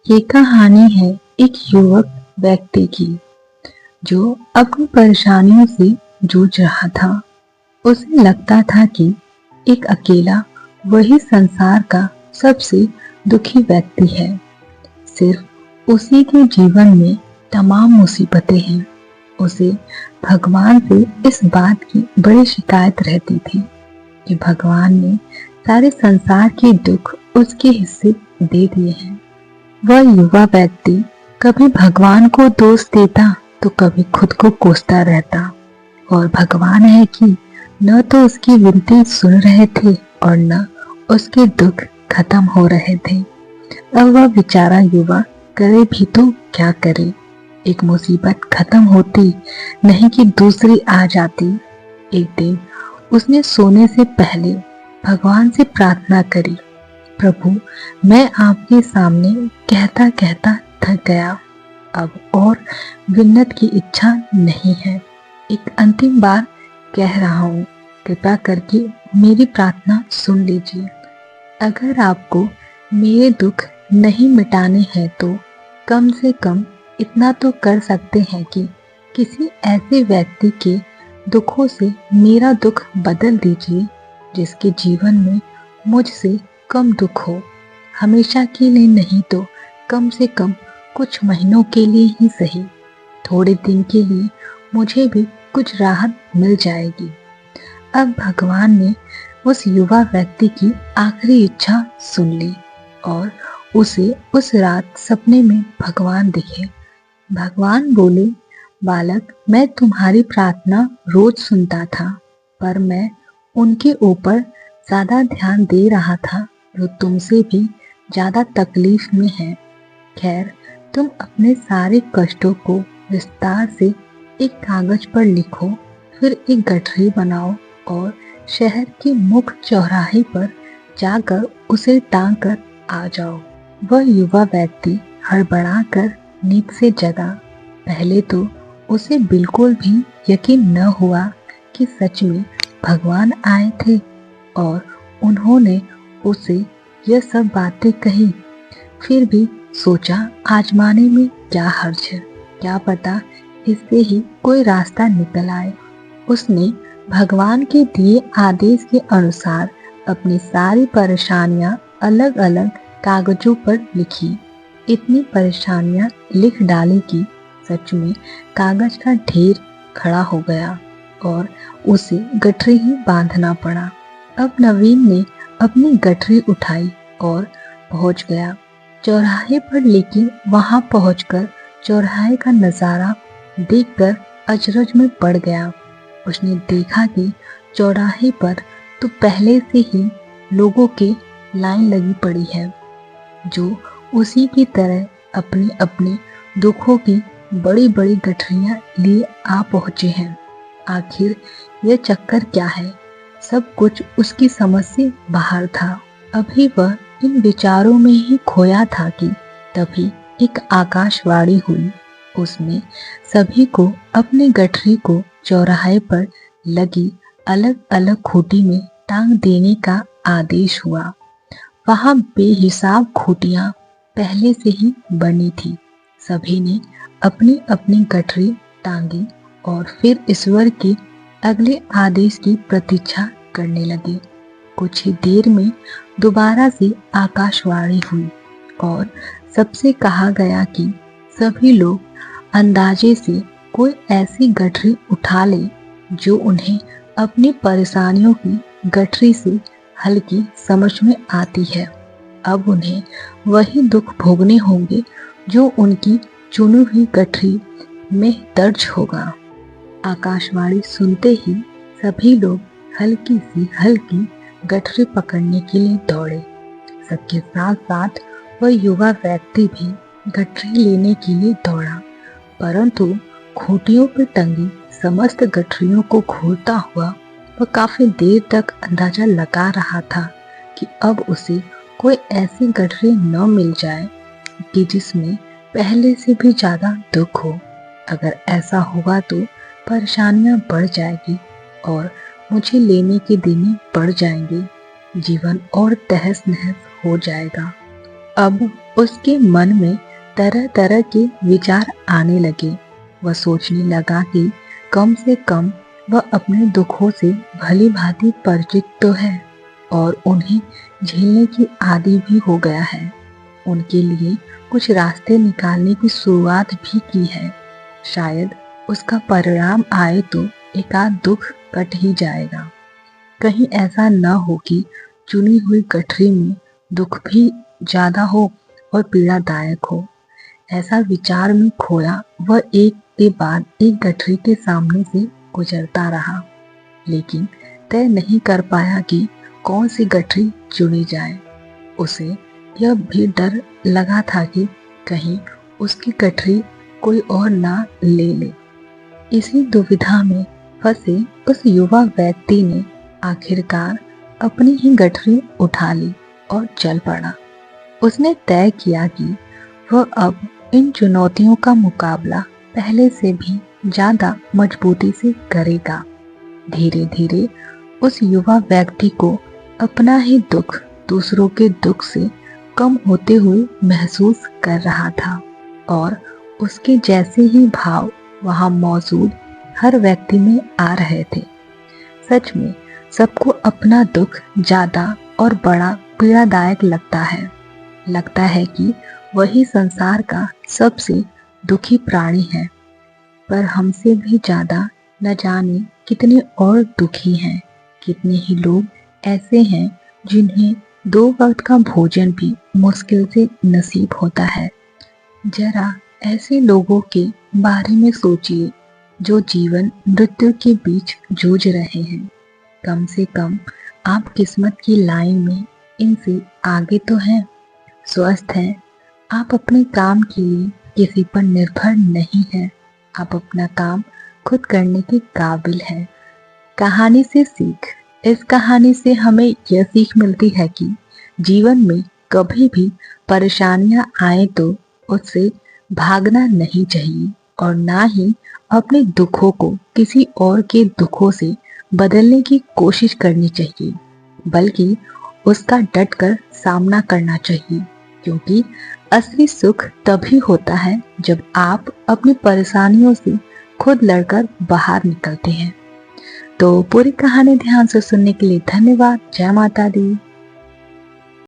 ये कहानी है एक युवक व्यक्ति की जो अपनी परेशानियों से जूझ रहा था। उसे लगता था कि एक अकेला वही संसार का सबसे दुखी व्यक्ति है। सिर्फ उसी के जीवन में तमाम मुसीबतें हैं। उसे भगवान से इस बात की बड़ी शिकायत रहती थी कि भगवान ने सारे संसार के दुख उसके हिस्से दे दिए हैं। वह युवा व्यक्ति कभी भगवान को दोष देता तो कभी खुद को कोसता रहता। और भगवान है कि न तो उसकी विनती सुन रहे थे और न उसके दुख खत्म हो रहे थे। अब वह बेचारा युवा करे भी तो क्या करे। एक मुसीबत खत्म होती नहीं कि दूसरी आ जाती। एक दिन उसने सोने से पहले भगवान से प्रार्थना करी, प्रभु, मैं आपके सामने कहता कहता थक गया। अब और विन्नत की इच्छा नहीं है। एक अंतिम बार कह रहा हूँ, कृपया करके मेरी प्रार्थना सुन लीजिए। अगर आपको मेरे दुख नहीं मिटाने हैं तो कम से कम इतना तो कर सकते हैं कि किसी ऐसे व्यक्ति के दुखों से मेरा दुख बदल दीजिए जिसके जीवन में मुझसे कम दुख हो। हमेशा के लिए नहीं तो कम से कम कुछ महीनों के लिए ही सही। थोड़े दिन के लिए मुझे भी कुछ राहत मिल जाएगी। अब भगवान ने उस युवा व्यक्ति की आखिरी इच्छा सुन ली और उसे उस रात सपने में भगवान दिखे। भगवान बोले, बालक, मैं तुम्हारी प्रार्थना रोज सुनता था, पर मैं उनके ऊपर ज्यादा ध्यान दे रहा था जो तुमसे भी ज्यादा तकलीफ में है। खैर, तुम अपने सारे कष्टों को विस्तार से एक कागज पर लिखो, फिर एक गठरी बनाओ और शहर के मुख्य चौराहे पर जाकर उसे टांग कर आ जाओ। वह युवा व्यक्ति हड़बड़ाकर नींद से जगा। पहले तो उसे बिल्कुल भी यकीन न हुआ कि सच में भगवान आए थे और उन्होंने उसे यह सब बातें कही। फिर भी सोचा, आजमाने में क्या हर्ज है, क्या पता इससे ही कोई रास्ता निकल आए। उसने भगवान के दिए आदेश के अनुसार अपनी सारी परेशानियां अलग अलग कागजों पर लिखी। इतनी परेशानियां लिख डाली कि सच में कागज का ढेर खड़ा हो गया और उसे गठरी ही बांधना पड़ा। अब नवीन ने अपनी गठरी उठाई और पहुंच गया चौराहे पर, लेकिन वहां पहुंचकर चौराहे का नजारा देखकर अचरज में पड़ गया। उसने देखा कि चौराहे पर तो पहले से ही लोगों की लाइन लगी पड़ी है जो उसी की तरह अपने अपने दुखों की बड़ी बड़ी गठरियां लिए आ पहुंचे हैं। आखिर यह चक्कर क्या है? सब कुछ उसकी समझ से बाहर था। अभी वह इन विचारों में ही खोया था कि तभी एक आकाशवाणी हुई। उसने सभी को अपने गठरी को चौराहे पर लगी अलग अलग खूंटी में टांग देने का आदेश हुआ। वहां बेहिसाब खूंटियां पहले से ही बनी थी। सभी ने अपनी अपनी गठरी टांगी और फिर ईश्वर के अगले आदेश की प्रतीक्षा करने लगे। कुछ ही देर में दोबारा से आकाशवाणी हुई और सबसे कहा गया कि सभी लोग अंदाजे से कोई ऐसी गठरी उठा ले जो उन्हें अपनी परेशानियों की गठरी से हल्की समझ में आती है। अब उन्हें वही दुख भोगने होंगे जो उनकी चुनी हुई गठरी में दर्ज होगा। आकाशवाणी सुनते ही सभी लोग हल्की सी हल्की गठरी पकड़ने के लिए दौड़े। सबके साथ साथ वह युवा व्यक्ति भी गठरी लेने के लिए दौड़ा, परंतु खूंटियों पर टंगी समस्त गठरियों को घूरता हुआ वह काफी देर तक अंदाजा लगा रहा था कि अब उसे कोई ऐसी गठरी न मिल जाए कि जिसमें पहले से भी ज्यादा दुख हो। अगर ऐसा होगा तो परेशानियां बढ़ जाएगी और मुझे लेने के दिन बढ़ जाएंगे। जीवन और तहस नहस हो जाएगा। अब उसके मन में तरह तरह के विचार आने लगे। वह सोचने लगा कि कम से कम वह अपने दुखों से भली भांति परिचित तो है और उन्हें झेलने की आदी भी हो गया है। उनके लिए कुछ रास्ते निकालने की शुरुआत भी की है। शायद उसका परिणाम आए तो एकाध दुख कट ही जाएगा। कहीं ऐसा न हो कि चुनी हुई गठरी में दुख भी ज्यादा हो और पीड़ादायक हो। ऐसा विचार में खोया वह एक के बाद एक गठरी के सामने से गुजरता रहा, लेकिन तय नहीं कर पाया कि कौन सी गठरी चुनी जाए। उसे यह भी डर लगा था कि कहीं उसकी गठरी कोई और ना ले ले। इसी दुविधा में फंसे उस युवा व्यक्ति ने आखिरकार अपनी ही गठरी उठा ली और चल पड़ा। उसने तय किया कि वह अब इन चुनौतियों का मुकाबला पहले से भी ज्यादा मजबूती से करेगा। धीरे धीरे उस युवा व्यक्ति को अपना ही दुख दूसरों के दुख से कम होते हुए महसूस कर रहा था और उसके जैसे ही भाव वहां मौजूद हर व्यक्ति में आ रहे थे। सच में सबको अपना दुख ज्यादा और बड़ा पीड़ादायक लगता है। लगता है कि वही संसार का सबसे दुखी प्राणी है, पर हमसे भी ज्यादा न जाने कितने और दुखी हैं। कितने ही लोग ऐसे हैं जिन्हें 2 वक्त का भोजन भी मुश्किल से नसीब होता है। जरा ऐसे लोगों के बारे में सोचिए जो जीवन मृत्यु के बीच जूझ रहे हैं। कम से कम आप किस्मत की लाइन में इनसे आगे तो हैं, स्वस्थ हैं। आप अपने काम के लिए किसी पर निर्भर नहीं हैं। आप अपना काम खुद करने के काबिल हैं। कहानी से सीख। इस कहानी से हमें यह सीख मिलती है कि जीवन में कभी भी परेशानियां आए तो उससे भागना नहीं चाहिए और ना ही अपने दुखों को किसी और के दुखों से बदलने की कोशिश करनी चाहिए, बल्कि उसका डटकर सामना करना चाहिए। क्योंकि असली सुख तभी होता है जब आप अपनी परेशानियों से खुद लड़कर बाहर निकलते हैं। तो पूरी कहानी ध्यान से सुनने के लिए धन्यवाद। जय माता दी।